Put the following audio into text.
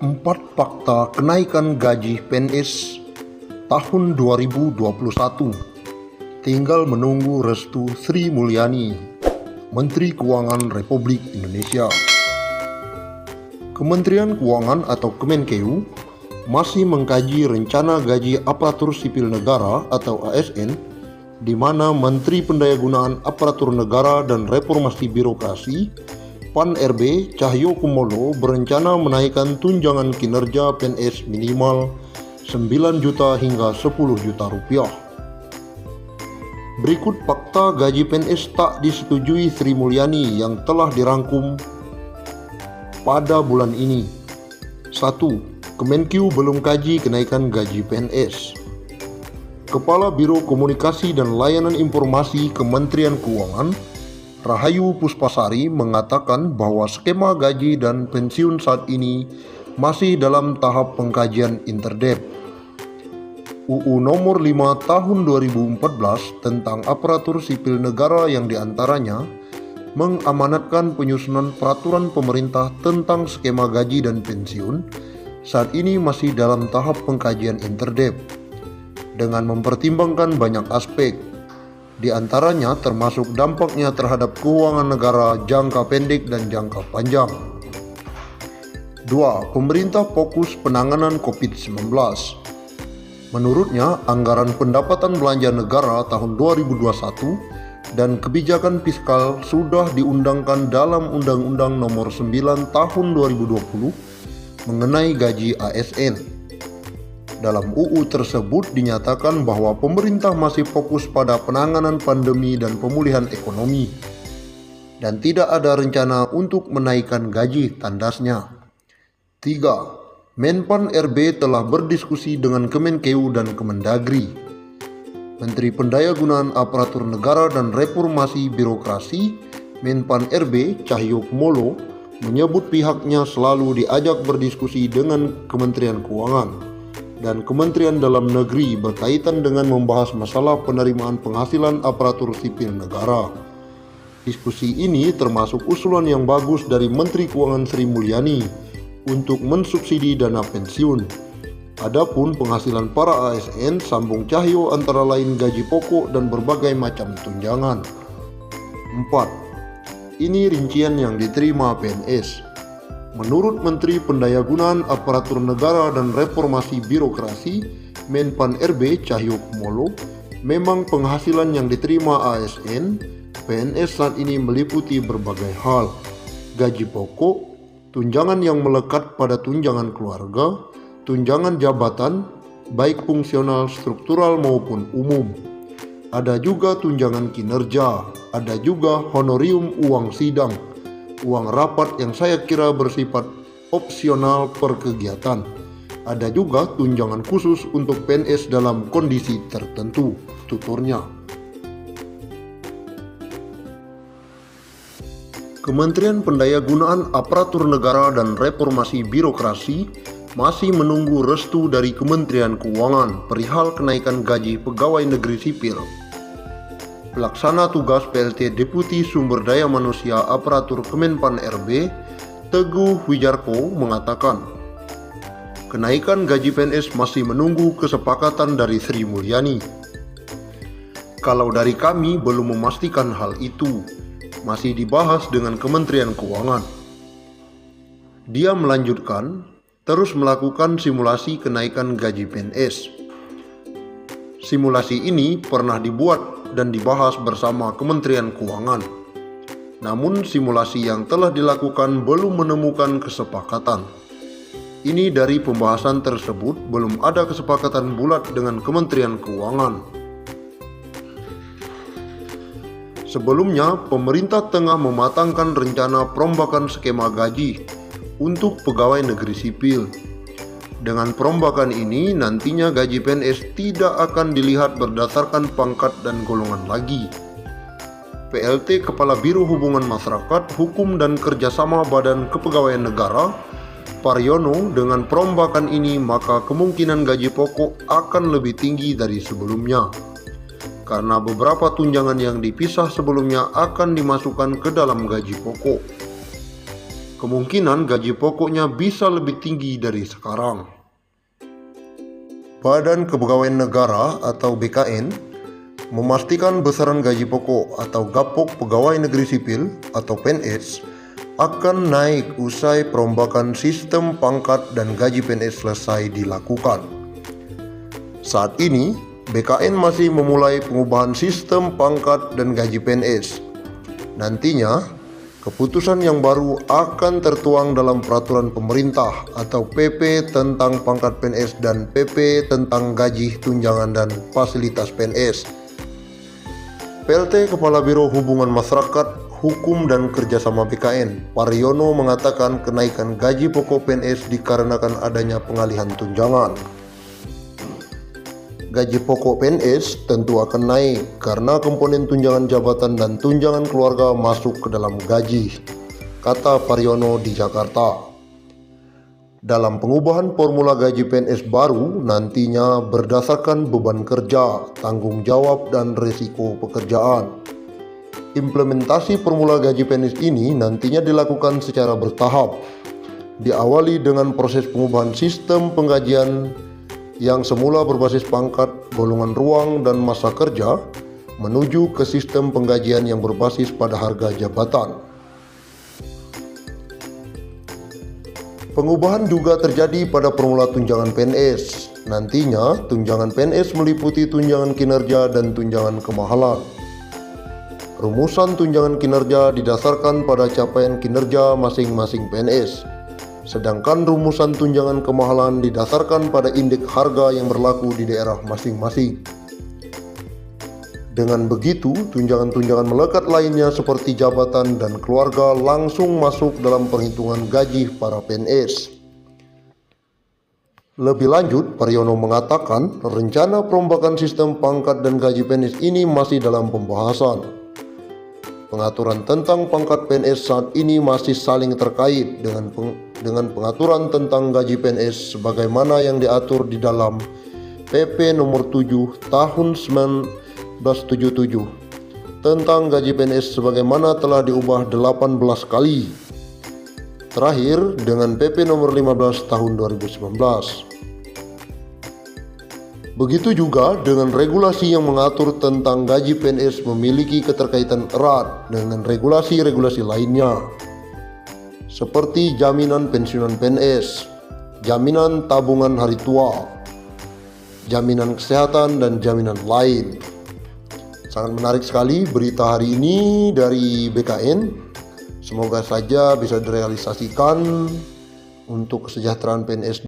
4 fakta kenaikan gaji PNS tahun 2021. Tinggal menunggu restu Sri Mulyani, Menteri Keuangan Republik Indonesia. Kementerian Keuangan atau Kemenkeu masih mengkaji rencana gaji aparatur sipil negara atau ASN, di mana Menteri Pendayagunaan Aparatur Negara dan Reformasi Birokrasi PAN-RB Cahyokumolo berencana menaikkan tunjangan kinerja PNS minimal 9 juta hingga 10 juta rupiah. Berikut fakta gaji PNS tak disetujui Sri Mulyani yang telah dirangkum pada bulan ini. 1. Kemenkeu belum kaji kenaikan gaji PNS. Kepala Biro Komunikasi dan Layanan Informasi Kementerian Keuangan Rahayu Puspasari mengatakan bahwa skema gaji dan pensiun saat ini masih dalam tahap pengkajian interdep. UU Nomor 5 Tahun 2014 tentang aparatur sipil negara yang diantaranya mengamanatkan penyusunan peraturan pemerintah tentang skema gaji dan pensiun saat ini masih dalam tahap pengkajian interdep dengan mempertimbangkan banyak aspek, di antaranya termasuk dampaknya terhadap keuangan negara jangka pendek dan jangka panjang. 2. Pemerintah fokus penanganan COVID-19. Menurutnya, anggaran pendapatan belanja negara tahun 2021 dan kebijakan fiskal sudah diundangkan dalam Undang-Undang Nomor 9 Tahun 2020 mengenai gaji ASN. Dalam UU tersebut dinyatakan bahwa pemerintah masih fokus pada penanganan pandemi dan pemulihan ekonomi dan tidak ada rencana untuk menaikkan gaji, tandasnya. 3. Menpan RB telah berdiskusi dengan Kemenkeu dan Kemendagri. Menteri Pendayagunaan Aparatur Negara dan Reformasi Birokrasi Menpan RB Cahyokumolo menyebut pihaknya selalu diajak berdiskusi dengan Kementerian Keuangan dan Kementerian Dalam Negeri berkaitan dengan membahas masalah penerimaan penghasilan aparatur sipil negara. Diskusi ini termasuk usulan yang bagus dari Menteri Keuangan Sri Mulyani untuk mensubsidi dana pensiun. Adapun penghasilan para ASN, sambung Cahyo, antara lain gaji pokok dan berbagai macam tunjangan. 4. Ini rincian yang diterima PNS. Menurut Menteri Pendayagunaan Aparatur Negara dan Reformasi Birokrasi Menpan RB Cahyokumolo, memang penghasilan yang diterima ASN PNS saat ini meliputi berbagai hal: gaji pokok, tunjangan yang melekat pada tunjangan keluarga, tunjangan jabatan baik fungsional, struktural maupun umum. Ada juga tunjangan kinerja, ada juga honorium uang sidang, uang rapat yang saya kira bersifat opsional per kegiatan. Ada juga tunjangan khusus untuk PNS dalam kondisi tertentu, tuturnya. Kementerian Pendayagunaan Aparatur Negara dan Reformasi Birokrasi masih menunggu restu dari Kementerian Keuangan perihal kenaikan gaji pegawai negeri sipil. Pelaksana tugas PLT Deputi Sumber Daya Manusia Aparatur Kemenpan RB, Teguh Wijarko, mengatakan, kenaikan gaji PNS masih menunggu kesepakatan dari Sri Mulyani. Kalau dari kami belum memastikan hal itu, masih dibahas dengan Kementerian Keuangan. Dia melanjutkan, terus melakukan simulasi kenaikan gaji PNS. Simulasi ini pernah dibuat dan dibahas bersama Kementerian Keuangan. Namun simulasi yang telah dilakukan belum menemukan kesepakatan. Ini dari pembahasan tersebut belum ada kesepakatan bulat dengan Kementerian Keuangan. Sebelumnya, pemerintah tengah mematangkan rencana perombakan skema gaji untuk pegawai negeri sipil. Dengan perombakan ini, nantinya gaji PNS tidak akan dilihat berdasarkan pangkat dan golongan lagi. PLT Kepala Biro Hubungan Masyarakat, Hukum dan Kerjasama Badan Kepegawaian Negara, Paryono, dengan perombakan ini maka kemungkinan gaji pokok akan lebih tinggi dari sebelumnya, karena beberapa tunjangan yang dipisah sebelumnya akan dimasukkan ke dalam gaji pokok. kemungkinan gaji pokoknya bisa lebih tinggi dari sekarang. Badan Kepegawaian Negara atau BKN memastikan besaran gaji pokok atau gapok pegawai negeri sipil atau PNS akan naik usai perombakan sistem pangkat dan gaji PNS selesai dilakukan. Saat ini, BKN masih memulai pengubahan sistem pangkat dan gaji PNS. Nantinya, keputusan yang baru akan tertuang dalam peraturan pemerintah atau PP tentang pangkat PNS dan PP tentang gaji, tunjangan, dan fasilitas PNS. PLT Kepala Biro Hubungan Masyarakat, Hukum dan Kerjasama BKN, Paryono mengatakan kenaikan gaji pokok PNS dikarenakan adanya pengalihan tunjangan. Gaji pokok PNS tentu akan naik karena komponen tunjangan jabatan dan tunjangan keluarga masuk ke dalam gaji, kata Paryono di Jakarta. Dalam pengubahan formula gaji PNS baru nantinya berdasarkan beban kerja, tanggung jawab, dan risiko pekerjaan. Implementasi formula gaji PNS ini nantinya dilakukan secara bertahap. Diawali dengan proses pengubahan sistem penggajian yang semula berbasis pangkat, golongan ruang, dan masa kerja menuju ke sistem penggajian yang berbasis pada harga jabatan. Pengubahan juga terjadi pada formula tunjangan PNS. Nantinya, tunjangan PNS meliputi tunjangan kinerja dan tunjangan kemahalan. Rumusan tunjangan kinerja didasarkan pada capaian kinerja masing-masing PNS. Sedangkan rumusan tunjangan kemahalan didasarkan pada indeks harga yang berlaku di daerah masing-masing. Dengan begitu, tunjangan-tunjangan melekat lainnya seperti jabatan dan keluarga langsung masuk dalam perhitungan gaji para PNS. Lebih lanjut, Paryono mengatakan rencana perombakan sistem pangkat dan gaji PNS ini masih dalam pembahasan. Pengaturan tentang pangkat PNS saat ini masih saling terkait dengan pengaturan tentang gaji PNS sebagaimana yang diatur di dalam PP nomor 7 tahun 1977 tentang gaji PNS sebagaimana telah diubah 18 kali. Terakhir dengan PP nomor 15 tahun 2019. Begitu juga dengan regulasi yang mengatur tentang gaji PNS memiliki keterkaitan erat dengan regulasi-regulasi lainnya seperti jaminan pensiunan PNS, jaminan tabungan hari tua, jaminan kesehatan, dan jaminan lain. Sangat menarik sekali berita hari ini dari BKN. Semoga saja bisa direalisasikan untuk kesejahteraan PNS